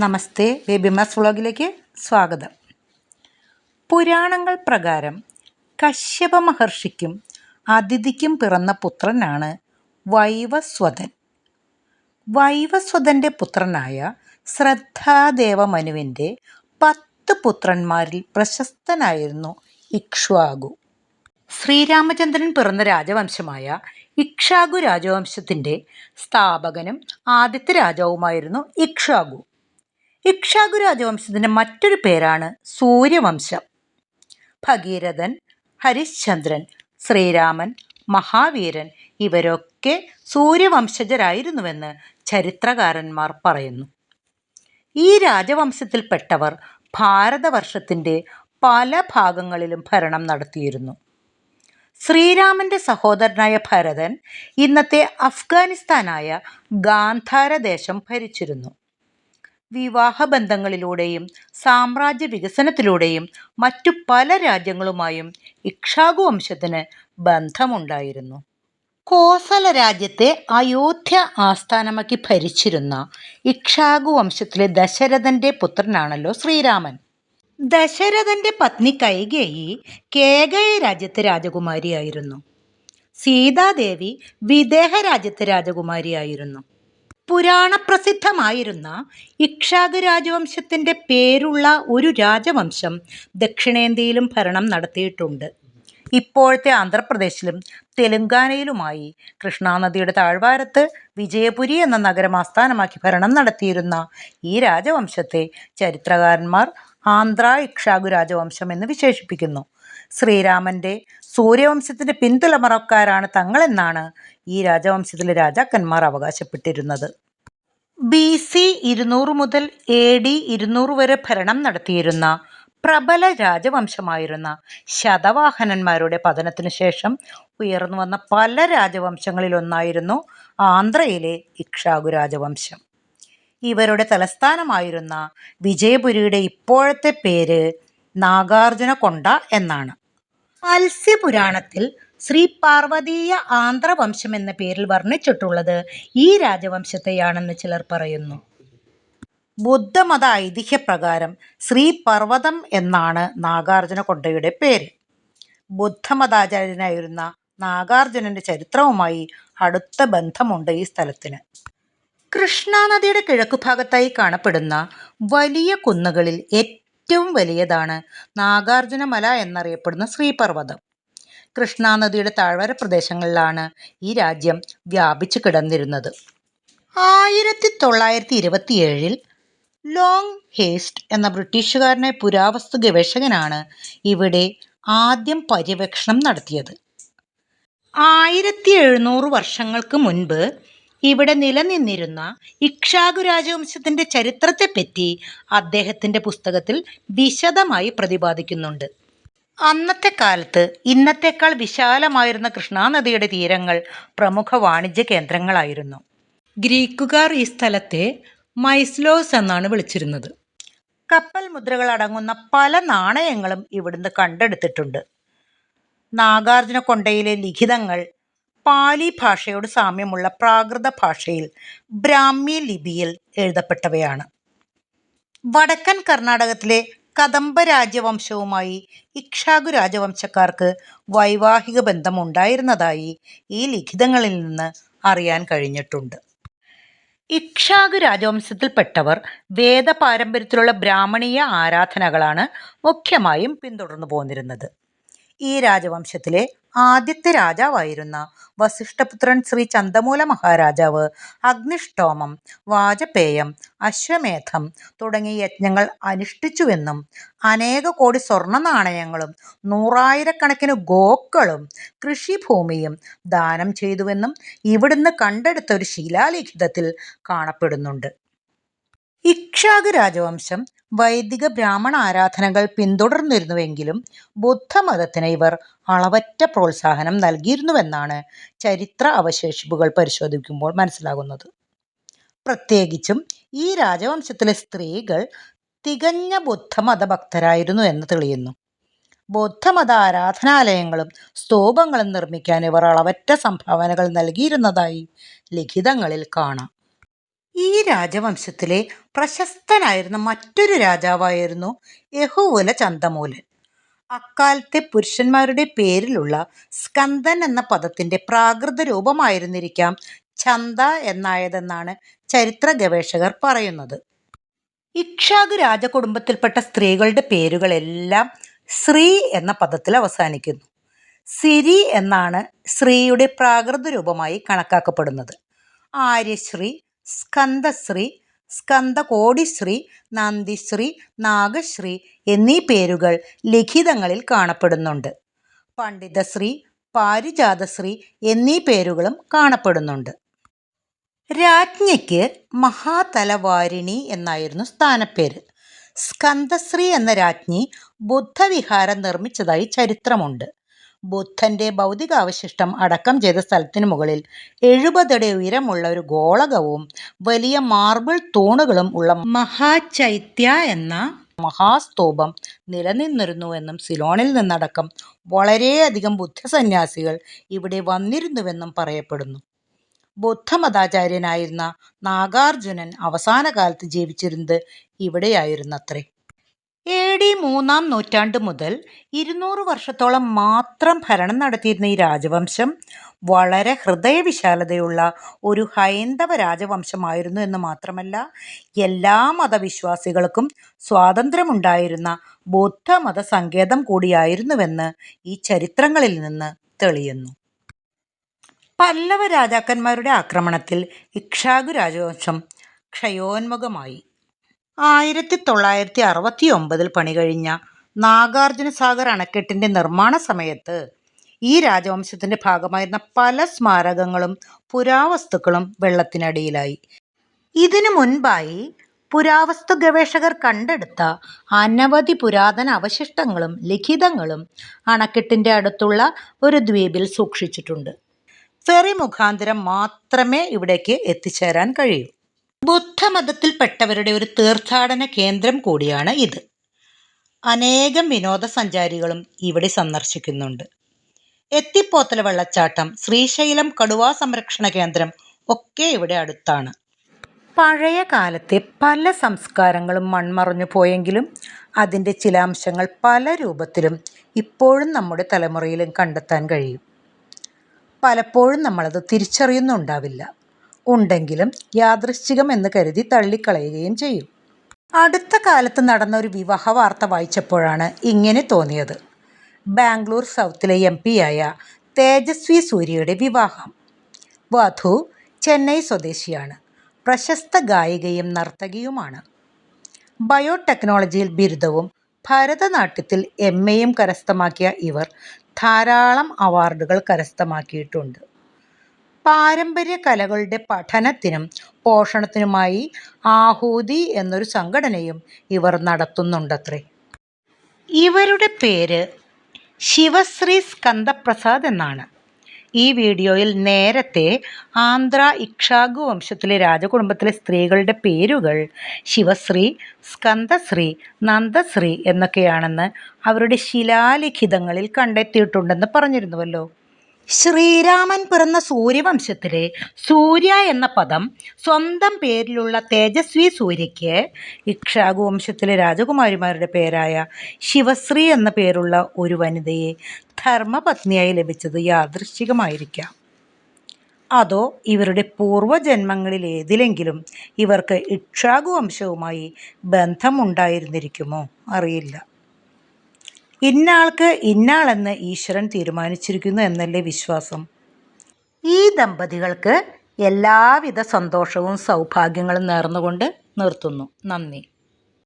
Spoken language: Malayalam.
നമസ്തേ, ബേബിമാസ് വ്ളോഗിലേക്ക് സ്വാഗതം. പുരാണങ്ങൾ പ്രകാരം കശ്യപ മഹർഷിക്കും അദിതിക്കും പിറന്ന പുത്രനാണ് വൈവസ്വതൻ. വൈവസ്വതൻ്റെ പുത്രനായ ശ്രദ്ധാദേവമനുവിൻ്റെ 10 പുത്രന്മാരിൽ പ്രശസ്തനായിരുന്നു ഇക്ഷ്വാകു. ശ്രീരാമചന്ദ്രൻ പിറന്ന രാജവംശമായ ഇക്ഷ്വാകു രാജവംശത്തിൻ്റെ സ്ഥാപകനും ആദ്യത്തെ രാജാവുമായിരുന്നു ഇക്ഷ്വാകു. ഇക്ഷ്വാകു രാജവംശത്തിൻ്റെ മറ്റൊരു പേരാണ് സൂര്യവംശം. ഭഗീരഥൻ, ഹരിശ്ചന്ദ്രൻ, ശ്രീരാമൻ, മഹാവീരൻ ഇവരൊക്കെ സൂര്യവംശജരായിരുന്നുവെന്ന് ചരിത്രകാരന്മാർ പറയുന്നു. ഈ രാജവംശത്തിൽപ്പെട്ടവർ ഭാരതവർഷത്തിൻ്റെ പല ഭാഗങ്ങളിലും ഭരണം നടത്തിയിരുന്നു. ശ്രീരാമൻ്റെ സഹോദരനായ ഭരതൻ ഇന്നത്തെ അഫ്ഗാനിസ്ഥാനായ ഗാന്ധാര ദേശം ഭരിച്ചിരുന്നു. വിവാഹബന്ധങ്ങളിലൂടെയും സാമ്രാജ്യ വികസനത്തിലൂടെയും മറ്റു പല രാജ്യങ്ങളുമായും ഇക്ഷ്വാകു വംശത്തിന് ബന്ധമുണ്ടായിരുന്നു. കോസല രാജ്യത്തെ അയോധ്യ ആസ്ഥാനമാക്കി ഭരിച്ചിരുന്ന ഇക്ഷ്വാകു വംശത്തിലെ ദശരഥൻ്റെ പുത്രനാണല്ലോ ശ്രീരാമൻ. ദശരഥൻ്റെ പത്നി കൈകേയി കേകയ രാജ്യത്തെ രാജകുമാരിയായിരുന്നു. സീതാദേവി വിദേഹ രാജ്യത്തെ രാജകുമാരിയായിരുന്നു. പുരാണപ്രസിദ്ധമായിരുന്ന ഇക്ഷ്വാകു രാജവംശത്തിൻ്റെ പേരുള്ള ഒരു രാജവംശം ദക്ഷിണേന്ത്യയിലും ഭരണം നടത്തിയിട്ടുണ്ട്. ഇപ്പോഴത്തെ ആന്ധ്രാപ്രദേശിലും തെലുങ്കാനയിലുമായി കൃഷ്ണാനദിയുടെ താഴ്വാരത്ത് വിജയപുരി എന്ന നഗരം ആസ്ഥാനമാക്കി ഭരണം നടത്തിയിരുന്ന ഈ രാജവംശത്തെ ചരിത്രകാരന്മാർ ആന്ധ്ര ഇക്ഷ്വാകു രാജവംശം എന്ന് വിശേഷിപ്പിക്കുന്നു. ശ്രീരാമൻ്റെ സൂര്യവംശത്തിൻ്റെ പിൻതലമുറക്കാരാണ് തങ്ങളെന്നാണ് ഈ രാജവംശത്തിലെ രാജാക്കന്മാർ അവകാശപ്പെട്ടിരുന്നത്. BC 200 മുതൽ AD 200 വരെ ഭരണം നടത്തിയിരുന്ന പ്രബല രാജവംശമായിരുന്ന ശതവാഹനന്മാരുടെ പതനത്തിനു ശേഷം ഉയർന്നു വന്ന പല രാജവംശങ്ങളിലൊന്നായിരുന്നു ആന്ധ്രയിലെ ഇക്ഷ്വാകു രാജവംശം. ഇവരുടെ തലസ്ഥാനമായിരുന്ന വിജയപുരിയുടെ ഇപ്പോഴത്തെ പേര് നാഗാർജുനകൊണ്ട എന്നാണ്. മത്സ്യപുരാണത്തിൽ ശ്രീ പാർവതീയ ആന്ധ്രവംശം എന്ന പേരിൽ വർണ്ണിച്ചിട്ടുള്ളത് ഈ രാജവംശത്തെയാണെന്ന് ചിലർ പറയുന്നു. ബുദ്ധമത ഐതിഹ്യപ്രകാരം ശ്രീ പർവ്വതം എന്നാണ് നാഗാർജുനകൊണ്ടയുടെ പേര്. ബുദ്ധമതാചാര്യനായിരുന്ന നാഗാർജുനൻ്റെ ചരിത്രവുമായി അടുത്ത ബന്ധമുണ്ട് ഈ സ്ഥലത്തിന്. കൃഷ്ണാനദിയുടെ കിഴക്കുഭാഗത്തായി കാണപ്പെടുന്ന വലിയ കുന്നുകളിൽ ഏറ്റവും വലിയതാണ് നാഗാർജുനമല എന്നറിയപ്പെടുന്ന ശ്രീപർവ്വതം. കൃഷ്ണാനദിയുടെ താഴ്വര പ്രദേശങ്ങളിലാണ് ഈ രാജ്യം വ്യാപിച്ചു കിടന്നിരുന്നത്. 1927 ലോങ് ഹേസ്റ്റ് എന്ന ബ്രിട്ടീഷുകാരനായ പുരാവസ്തു ഗവേഷകനാണ് ഇവിടെ ആദ്യം പര്യവേക്ഷണം നടത്തിയത്. 1700 വർഷങ്ങൾക്ക് മുൻപ് ഇവിടെ നിലനിന്നിരുന്ന ഇക്ഷ്വാകു രാജവംശത്തിൻ്റെ ചരിത്രത്തെപ്പറ്റി അദ്ദേഹത്തിൻ്റെ പുസ്തകത്തിൽ വിശദമായി പ്രതിപാദിക്കുന്നുണ്ട്. അന്നത്തെ കാലത്ത് ഇന്നത്തേക്കാൾ വിശാലമായിരുന്ന കൃഷ്ണാനദിയുടെ തീരങ്ങൾ പ്രമുഖ വാണിജ്യ കേന്ദ്രങ്ങളായിരുന്നു. ഗ്രീക്കുകാർ ഈ സ്ഥലത്തെ മൈസ്ലോസ് എന്നാണ് വിളിച്ചിരുന്നത്. കപ്പൽ മുദ്രകൾ അടങ്ങുന്ന പല നാണയങ്ങളും ഇവിടുന്ന് കണ്ടെടുത്തിട്ടുണ്ട്. നാഗാർജുനകൊണ്ടയിലെ ലിഖിതങ്ങൾ പാലി ഭാഷയോട് സാമ്യമുള്ള പ്രാകൃത ഭാഷയിൽ ബ്രാഹ്മി ലിപിയിൽ എഴുതപ്പെട്ടവയാണ്. വടക്കൻ കർണാടകത്തിലെ കദംബ രാജവംശവുമായി ഇക്ഷ്വാകു രാജവംശക്കാർക്ക് വൈവാഹിക ബന്ധമുണ്ടായിരുന്നതായി ഈ ലിഖിതങ്ങളിൽ നിന്ന് അറിയാൻ കഴിഞ്ഞിട്ടുണ്ട്. ഇക്ഷ്വാകു രാജവംശത്തിൽപ്പെട്ടവർ വേദപാരമ്പര്യത്തിലുള്ള ബ്രാഹ്മണീയ ആരാധനകളാണ് മുഖ്യമായും പിന്തുടർന്നു പോന്നിരുന്നത്. ഈ രാജവംശത്തിലെ ആദ്യത്തെ രാജാവായിരുന്ന വസിഷ്ഠപുത്രൻ ശ്രീ ചന്ദമൂല മഹാരാജാവ് അഗ്നിഷ്ടോമം, വാജപേയം, അശ്വമേധം തുടങ്ങിയ യജ്ഞങ്ങൾ അനുഷ്ഠിച്ചുവെന്നും അനേക കോടി സ്വർണ്ണ നാണയങ്ങളും 100,000 ഗോക്കളും കൃഷിഭൂമിയും ദാനം ചെയ്തുവെന്നും ഇവിടുന്ന് കണ്ടെടുത്ത ഒരു ശിലാലിഖിതത്തിൽ കാണപ്പെടുന്നുണ്ട്. ഇക്ഷ്വാകു രാജവംശം വൈദിക ബ്രാഹ്മണ ആരാധനകൾ പിന്തുടർന്നിരുന്നുവെങ്കിലും ബുദ്ധമതത്തിന് ഇവർ അളവറ്റ പ്രോത്സാഹനം നൽകിയിരുന്നുവെന്നാണ് ചരിത്ര അവശേഷിപ്പുകൾ പരിശോധിക്കുമ്പോൾ മനസ്സിലാകുന്നത്. പ്രത്യേകിച്ചും ഈ രാജവംശത്തിലെ സ്ത്രീകൾ തികഞ്ഞ ബുദ്ധമത ഭക്തരായിരുന്നു എന്ന് തെളിയുന്നു. ബുദ്ധമത ആരാധനാലയങ്ങളും സ്തൂപങ്ങളും നിർമ്മിക്കാൻ ഇവർ അളവറ്റ സംഭാവനകൾ നൽകിയിരുന്നതായി ലിഖിതങ്ങളിൽ കാണാം. ഈ രാജവംശത്തിലെ പ്രശസ്തനായിരുന്ന മറ്റൊരു രാജാവായിരുന്നു യഹുവുല ചന്തമൂലൻ. അക്കാലത്തെ പുരുഷന്മാരുടെ പേരിലുള്ള സ്കന്ദൻ എന്ന പദത്തിന്റെ പ്രാകൃത രൂപമായിരുന്നിരിക്കാം ചന്ത എന്നായതെന്നാണ് ചരിത്ര ഗവേഷകർ പറയുന്നത്. ഇക്ഷ്വാകു രാജകുടുംബത്തിൽപ്പെട്ട സ്ത്രീകളുടെ പേരുകളെല്ലാം ശ്രീ എന്ന പദത്തിൽ അവസാനിക്കുന്നു. സിരി എന്നാണ് ശ്രീയുടെ പ്രാകൃത രൂപമായി കണക്കാക്കപ്പെടുന്നത്. ആര്യശ്രീ, സ്കന്ദശ്രീ, സ്കന്ദകോടിശ്രീ, നന്ദിശ്രീ, നാഗശ്രീ എന്നീ പേരുകൾ ലിഖിതങ്ങളിൽ കാണപ്പെടുന്നുണ്ട്. പണ്ഡിതശ്രീ, പാരിജാതശ്രീ എന്നീ പേരുകളും കാണപ്പെടുന്നുണ്ട്. രാജ്ഞിക്ക് മഹാതലവാരിണി എന്നായിരുന്നു സ്ഥാനപ്പേര്. സ്കന്ദശ്രീ എന്ന രാജ്ഞി ബുദ്ധവിഹാരം നിർമ്മിച്ചതായി ചരിത്രമുണ്ട്. ബുദ്ധന്റെ ഭൗതികാവശിഷ്ടം അടക്കം ചെയ്ത സ്ഥലത്തിനു മുകളിൽ 70 അടി ഉയരമുള്ള ഒരു ഗോളകവും വലിയ മാർബിൾ തൂണുകളും ഉള്ള മഹാചൈത്യ എന്ന മഹാസ്തൂപം നിലനിന്നിരുന്നുവെന്നും സിലോണിൽ നിന്നടക്കം വളരെയധികം ബുദ്ധസന്യാസികൾ ഇവിടെ വന്നിരുന്നുവെന്നും പറയപ്പെടുന്നു. ബുദ്ധമതാചാര്യനായിരുന്ന നാഗാർജുനൻ അവസാന കാലത്ത് ജീവിച്ചിരുന്നത് ഇവിടെയായിരുന്നത്രേ. AD 3-ാം നൂറ്റാണ്ട് മുതൽ 200 വർഷത്തോളം മാത്രം ഭരണം നടത്തിയിരുന്ന ഈ രാജവംശം വളരെ ഹൃദയവിശാലതയുള്ള ഒരു ഹൈന്ദവ രാജവംശമായിരുന്നു എന്ന് മാത്രമല്ല, എല്ലാ മതവിശ്വാസികൾക്കും സ്വാതന്ത്ര്യമുണ്ടായിരുന്ന ബുദ്ധമത സങ്കേതം കൂടിയായിരുന്നുവെന്ന് ഈ ചരിത്രങ്ങളിൽ നിന്ന് തെളിയുന്നു. പല്ലവ രാജാക്കന്മാരുടെ ആക്രമണത്തിൽ ഇക്ഷ്വാകു രാജവംശം ക്ഷയോന്മുഖമായി. 1969 പണികഴിഞ്ഞ നാഗാർജുനസാഗർ അണക്കെട്ടിന്റെ നിർമ്മാണ സമയത്ത് ഈ രാജവംശത്തിന്റെ ഭാഗമായിരുന്ന പല സ്മാരകങ്ങളും പുരാവസ്തുക്കളും വെള്ളത്തിനടിയിലായി. ഇതിനു മുൻപായി പുരാവസ്തു ഗവേഷകർ കണ്ടെടുത്ത അനവധി പുരാതന അവശിഷ്ടങ്ങളും ലിഖിതങ്ങളും അണക്കെട്ടിന്റെ അടുത്തുള്ള ഒരു ദ്വീപിൽ സൂക്ഷിച്ചിട്ടുണ്ട്. ഫെറി മുഖാന്തരം മാത്രമേ ഇവിടേക്ക് എത്തിച്ചേരാൻ കഴിയൂ. ബുദ്ധമതത്തിൽപ്പെട്ടവരുടെ ഒരു തീർത്ഥാടന കേന്ദ്രം കൂടിയാണ് ഇത്. അനേകം വിനോദസഞ്ചാരികളും ഇവിടെ സന്ദർശിക്കുന്നുണ്ട്. എത്തിപ്പോത്തല വെള്ളച്ചാട്ടം, ശ്രീശൈലം കടുവാ സംരക്ഷണ കേന്ദ്രം ഒക്കെ ഇവിടെ അടുത്താണ്. പഴയ കാലത്തെ പല സംസ്കാരങ്ങളും മൺമറഞ്ഞു പോയെങ്കിലും അതിൻ്റെ ചില അംശങ്ങൾ പല രൂപത്തിലും ഇപ്പോഴും നമ്മുടെ തലമുറയിലും കണ്ടെത്താൻ കഴിയും. പലപ്പോഴും നമ്മളത് തിരിച്ചറിയുന്നുണ്ടാവില്ല. ഉണ്ടെങ്കിലും യാദൃശ്ചികം എന്ന് കരുതി തള്ളിക്കളയുകയും ചെയ്യും. അടുത്ത കാലത്ത് നടന്ന ഒരു വിവാഹ വാർത്ത വായിച്ചപ്പോഴാണ് ഇങ്ങനെ തോന്നിയത്. ബാംഗ്ലൂർ സൗത്തിലെ MP ആയ തേജസ്വി സൂര്യയുടെ വിവാഹം. വധു ചെന്നൈ സ്വദേശിയാണ്. പ്രശസ്ത ഗായികയും നർത്തകിയുമാണ്. ബയോടെക്നോളജിയിൽ ബിരുദവും ഭരതനാട്യത്തിൽ MAയും കരസ്ഥമാക്കിയ ഇവർ ധാരാളം അവാർഡുകൾ കരസ്ഥമാക്കിയിട്ടുണ്ട്. പാരമ്പര്യ കലകളുടെ പഠനത്തിനും പോഷണത്തിനുമായി ആഹൂതി എന്നൊരു സംഘടനയും ഇവർ നടത്തുന്നുണ്ടത്രേ. ഇവരുടെ പേര് ശിവശ്രീ സ്കന്ദപ്രസാദ് എന്നാണ്. ഈ വീഡിയോയിൽ നേരത്തെ ആന്ധ്ര ഇക്ഷ്വാകു വംശത്തിലെ രാജകുടുംബത്തിലെ സ്ത്രീകളുടെ പേരുകൾ ശിവശ്രീ, സ്കന്ദശ്രീ, നന്ദശ്രീ എന്നൊക്കെയാണെന്ന് അവരുടെ ശിലാലിഖിതങ്ങളിൽ കണ്ടെത്തിയിട്ടുണ്ടെന്ന് പറഞ്ഞിരുന്നുവല്ലോ. ശ്രീരാമൻ പിറന്ന സൂര്യവംശത്തിലെ സൂര്യ എന്ന പദം സ്വന്തം പേരിലുള്ള തേജസ്വി സൂര്യയ്ക്ക് ഇക്ഷ്വാകു വംശത്തിലെ രാജകുമാരിമാരുടെ പേരായ ശിവശ്രീ എന്ന പേരുള്ള ഒരു വനിതയെ ധർമ്മപത്നിയായി ലഭിച്ചത് യാദൃശ്ചികമായിരിക്കാം. അതോ ഇവരുടെ പൂർവ്വജന്മങ്ങളിലേതിലെങ്കിലും ഇവർക്ക് ഇക്ഷ്വാകു വംശവുമായി ബന്ധമുണ്ടായിരുന്നിരിക്കുമോ? അറിയില്ല. ഇന്നാൾക്ക് ഇന്നാളെന്ന് ഈശ്വരൻ തീരുമാനിച്ചിരിക്കുന്നു എന്നല്ലേ വിശ്വാസം. ഈ ദമ്പതികൾക്ക് എല്ലാവിധ സന്തോഷവും സൗഭാഗ്യങ്ങളും നേർന്നുകൊണ്ട് നിർത്തുന്നു. നന്ദി.